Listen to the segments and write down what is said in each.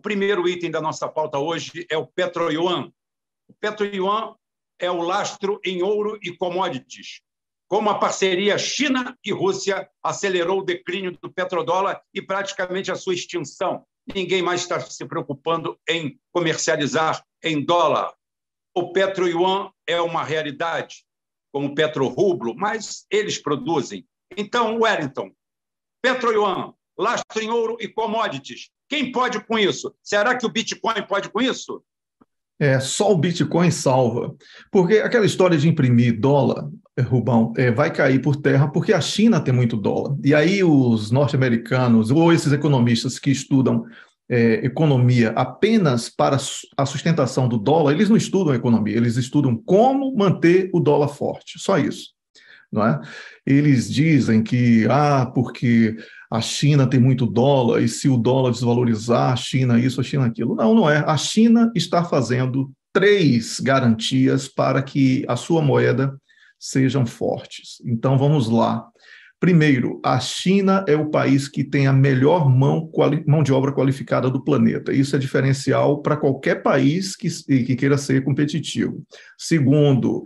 primeiro item da nossa pauta hoje é o Petro-Yuan. O Petro-Yuan é o lastro em ouro e commodities. Como a parceria China e Rússia acelerou o declínio do petrodólar e praticamente a sua extinção. Ninguém mais está se preocupando em comercializar em dólar. O Petro-Yuan é uma realidade, como o Petro-Rublo, mas eles produzem. Então, Wellington, Petro-Yuan, lastro em ouro e commodities. Quem pode com isso? Será que o Bitcoin pode com isso? Só o Bitcoin salva. Porque aquela história de imprimir dólar, Rubão, vai cair por terra porque a China tem muito dólar. E aí os norte-americanos, ou esses economistas que estudam economia apenas para a sustentação do dólar, eles não estudam economia, eles estudam como manter o dólar forte. Só isso. Não é? Eles dizem que, porque a China tem muito dólar, e se o dólar desvalorizar, a China isso, a China aquilo. Não, não é. A China está fazendo 3 garantias para que a sua moeda sejam fortes. Então, vamos lá. Primeiro, a China é o país que tem a melhor mão de obra qualificada do planeta. Isso é diferencial para qualquer país que queira ser competitivo. Segundo,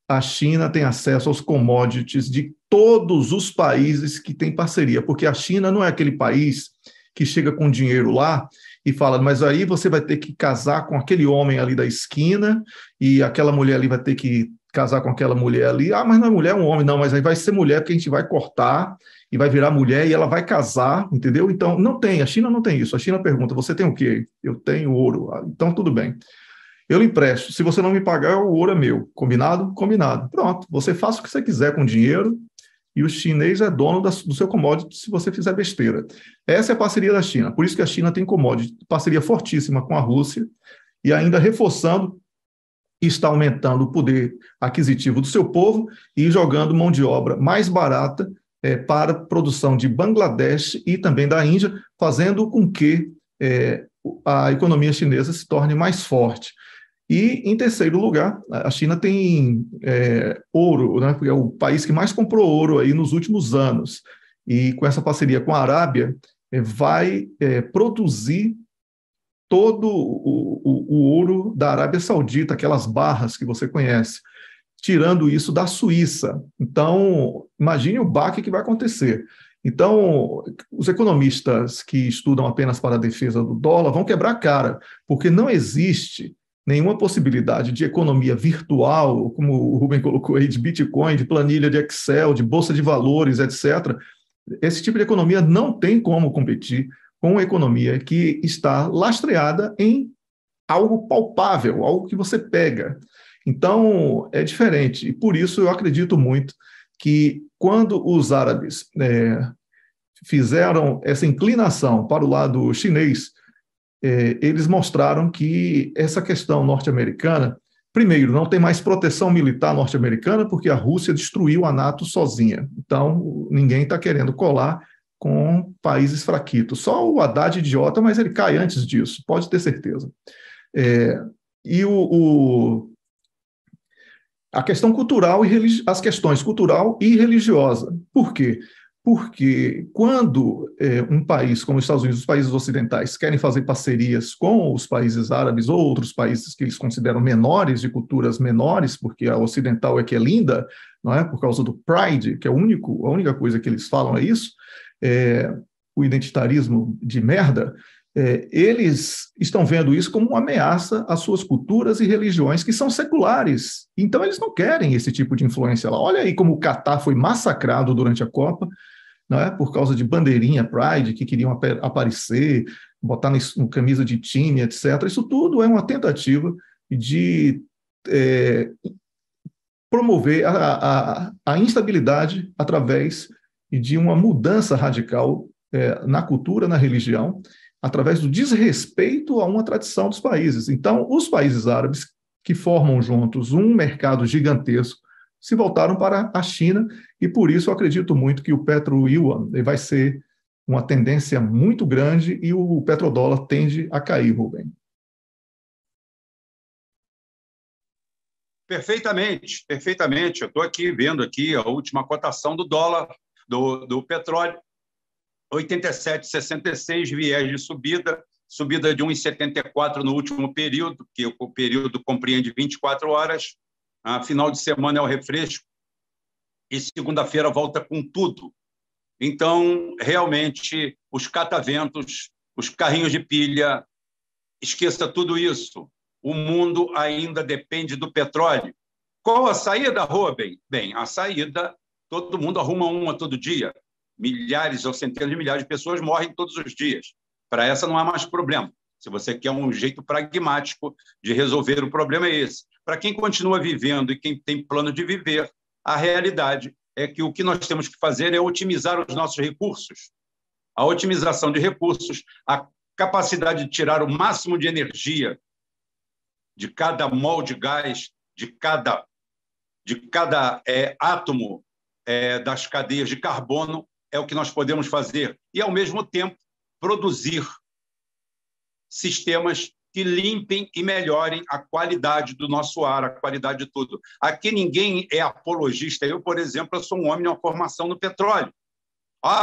a China tem acesso aos commodities de todos os países que têm parceria, porque a China não é aquele país que chega com dinheiro lá e fala, mas aí você vai ter que casar com aquele homem ali da esquina e aquela mulher ali vai ter que casar com aquela mulher ali. Mas não é mulher, é um homem. Não, mas aí vai ser mulher porque a gente vai cortar e vai virar mulher e ela vai casar, entendeu? Então, não tem, a China não tem isso. A China pergunta, você tem o quê? Eu tenho ouro. Então, tudo bem. Eu lhe empresto. Se você não me pagar, o ouro é meu. Combinado? Combinado. Pronto. Você faça o que você quiser com o dinheiro e o chinês é dono do seu commodity se você fizer besteira. Essa é a parceria da China. Por isso que a China tem commodity, parceria fortíssima com a Rússia e ainda reforçando, está aumentando o poder aquisitivo do seu povo e jogando mão de obra mais barata para a produção de Bangladesh e também da Índia, fazendo com que a economia chinesa se torne mais forte. E, em terceiro lugar, a China tem ouro, né? É o país que mais comprou ouro aí nos últimos anos. E com essa parceria com a Arábia, vai produzir todo o ouro da Arábia Saudita, aquelas barras que você conhece, tirando isso da Suíça. Então, imagine o baque que vai acontecer. Então, os economistas que estudam apenas para a defesa do dólar vão quebrar a cara, porque não existe nenhuma possibilidade de economia virtual, como o Rubem colocou aí, de Bitcoin, de planilha de Excel, de bolsa de valores, etc. Esse tipo de economia não tem como competir com uma economia que está lastreada em algo palpável, algo que você pega. Então, é diferente. E por isso eu acredito muito que quando os árabes fizeram essa inclinação para o lado chinês, eles mostraram que essa questão norte-americana, primeiro, não tem mais proteção militar norte-americana, porque a Rússia destruiu a NATO sozinha. Então, ninguém está querendo colar com países fraquitos. Só o Haddad idiota, mas ele cai antes disso, pode ter certeza. E a questão cultural e as questões cultural e religiosa. Por quê? Porque quando um país como os Estados Unidos, os países ocidentais, querem fazer parcerias com os países árabes ou outros países que eles consideram menores, de culturas menores, porque a ocidental é que é linda, não é? Por causa do Pride, que é a única coisa que eles falam é isso, o identitarismo de merda, eles estão vendo isso como uma ameaça às suas culturas e religiões que são seculares. Então, eles não querem esse tipo de influência lá. Olha aí como o Catar foi massacrado durante a Copa, não é? Por causa de bandeirinha Pride, que queriam aparecer, botar no camisa de time, etc. Isso tudo é uma tentativa de promover a instabilidade através de uma mudança radical na cultura, na religião, através do desrespeito a uma tradição dos países. Então, os países árabes, que formam juntos um mercado gigantesco, se voltaram para a China, e por isso eu acredito muito que o Petro-Yuan vai ser uma tendência muito grande e o petrodólar tende a cair, Rubem. Perfeitamente, perfeitamente. Eu estou aqui vendo aqui a última cotação do dólar, do petróleo, 87,66, viés de subida, subida de 1,74 no último período, que o período compreende 24 horas. Final de semana é o refresco e segunda-feira volta com tudo. Então, realmente, os cataventos, os carrinhos de pilha, esqueça tudo isso. O mundo ainda depende do petróleo. Qual a saída, Rubem? Bem, a saída, todo mundo arruma uma todo dia. Milhares ou centenas de milhares de pessoas morrem todos os dias. Para essa não há mais problema. Se você quer um jeito pragmático de resolver o problema, é esse. Para quem continua vivendo e quem tem plano de viver, a realidade é que o que nós temos que fazer é otimizar os nossos recursos. A otimização de recursos, a capacidade de tirar o máximo de energia de cada mol de gás, de cada átomo das cadeias de carbono, é o que nós podemos fazer. E, ao mesmo tempo, produzir sistemas que limpem e melhorem a qualidade do nosso ar, a qualidade de tudo. Aqui ninguém é apologista. Eu, por exemplo, sou um homem de uma formação no petróleo.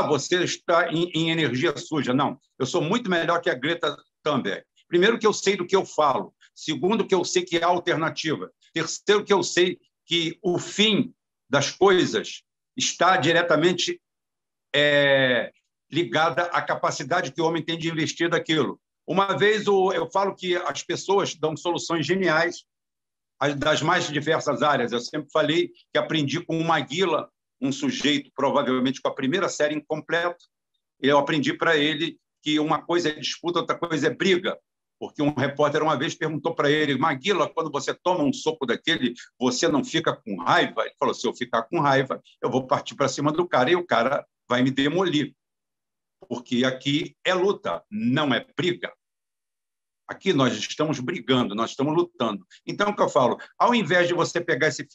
Você está em energia suja. Não, eu sou muito melhor que a Greta Thunberg. Primeiro, que eu sei do que eu falo. Segundo, que eu sei que há alternativa. Terceiro, que eu sei que o fim das coisas está diretamente ligada à capacidade que o homem tem de investir daquilo. Uma vez eu falo que as pessoas dão soluções geniais das mais diversas áreas. Eu sempre falei que aprendi com o Maguila, um sujeito provavelmente com a primeira série incompleta. Eu aprendi para ele que uma coisa é disputa, outra coisa é briga. Porque um repórter uma vez perguntou para ele: Maguila, quando você toma um soco daquele, você não fica com raiva? Ele falou: se eu ficar com raiva, eu vou partir para cima do cara e o cara vai me demolir. Porque aqui é luta, não é briga. Aqui nós estamos brigando, nós estamos lutando. Então, o que eu falo? Ao invés de você pegar esse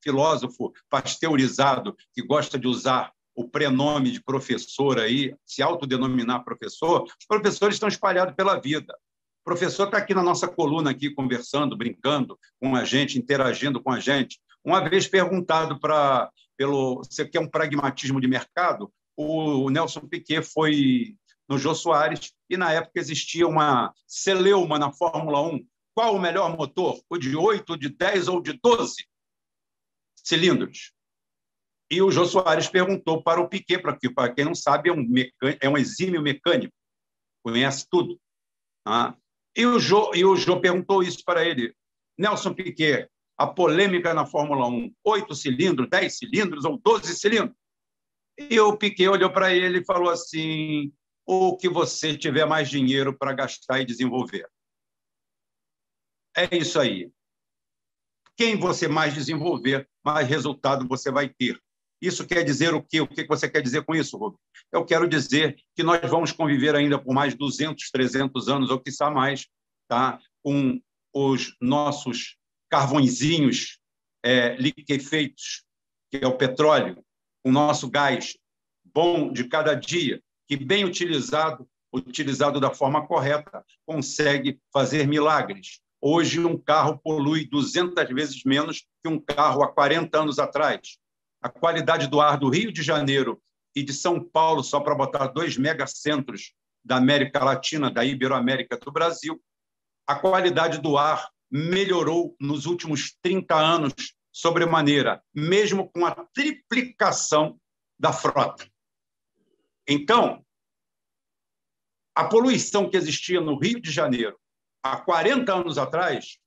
filósofo pasteurizado que gosta de usar o prenome de professor aí, se autodenominar professor, os professores estão espalhados pela vida. O professor está aqui na nossa coluna, aqui, conversando, brincando com a gente, interagindo com a gente. Uma vez perguntado você quer um pragmatismo de mercado? O Nelson Piquet foi no Jô Soares e, na época, existia uma celeuma na Fórmula 1. Qual o melhor motor? O de 8, de 10 ou de 12 cilindros? E o Jô Soares perguntou para o Piquet, para quem não sabe, é um exímio mecânico, conhece tudo. E o Jô perguntou isso para ele: Nelson Piquet, a polêmica na Fórmula 1, 8 cilindros, 10 cilindros ou 12 cilindros? E o Piquet olhou para ele e falou assim: o que você tiver mais dinheiro para gastar e desenvolver. É isso aí. Quem você mais desenvolver, mais resultado você vai ter. Isso quer dizer o quê? O que você quer dizer com isso, Rubem? Eu quero dizer que nós vamos conviver ainda por mais 200, 300 anos, ou quiçá mais, tá? Com os nossos carvõezinhos liquefeitos, que é o petróleo, o nosso gás bom de cada dia, que, bem utilizado da forma correta, consegue fazer milagres. Hoje, um carro polui 200 vezes menos que um carro há 40 anos atrás. A qualidade do ar do Rio de Janeiro e de São Paulo, só para botar 2 megacentros da América Latina, da Iberoamérica do Brasil, a qualidade do ar melhorou nos últimos 30 anos sobremaneira, mesmo com a triplicação da frota. Então, a poluição que existia no Rio de Janeiro há 40 anos atrás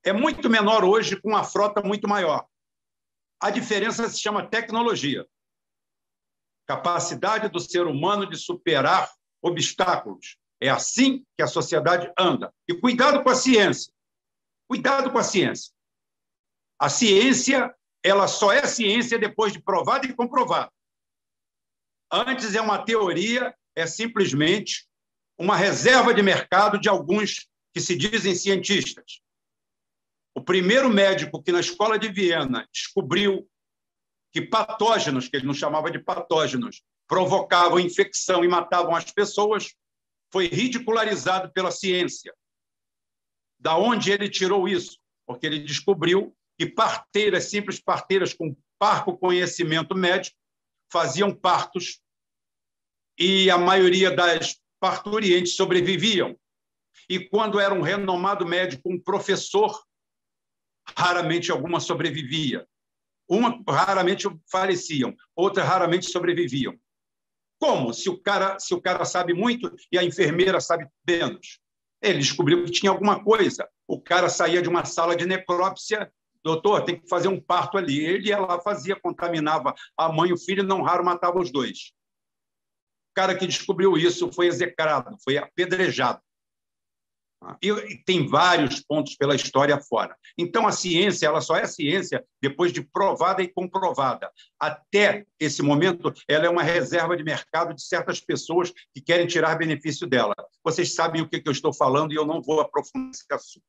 é muito menor hoje, com uma frota muito maior. A diferença se chama tecnologia. Capacidade do ser humano de superar obstáculos. É assim que a sociedade anda. E cuidado com a ciência. Cuidado com a ciência. A ciência, ela só é ciência depois de provada e comprovada. Antes é uma teoria, é simplesmente uma reserva de mercado de alguns que se dizem cientistas. O primeiro médico que na escola de Viena descobriu que patógenos, que ele não chamava de patógenos, provocavam infecção e matavam as pessoas, foi ridicularizado pela ciência. Da onde ele tirou isso? Porque ele descobriu que parteiras, simples parteiras com parco conhecimento médico, faziam partos e a maioria das parturientes sobreviviam. E quando era um renomado médico, um professor, raramente alguma sobrevivia. Uma raramente faleciam, outras raramente sobreviviam. Como? Se o cara sabe muito e a enfermeira sabe menos. Ele descobriu que tinha alguma coisa. O cara saía de uma sala de necrópsia, doutor, tem que fazer um parto ali. Ele ia lá, fazia, contaminava a mãe e o filho, não raro matava os dois. O cara que descobriu isso foi execrado, foi apedrejado. E tem vários pontos pela história fora. Então, a ciência ela só é ciência depois de provada e comprovada. Até esse momento, ela é uma reserva de mercado de certas pessoas que querem tirar benefício dela. Vocês sabem o que eu estou falando e eu não vou aprofundar esse assunto.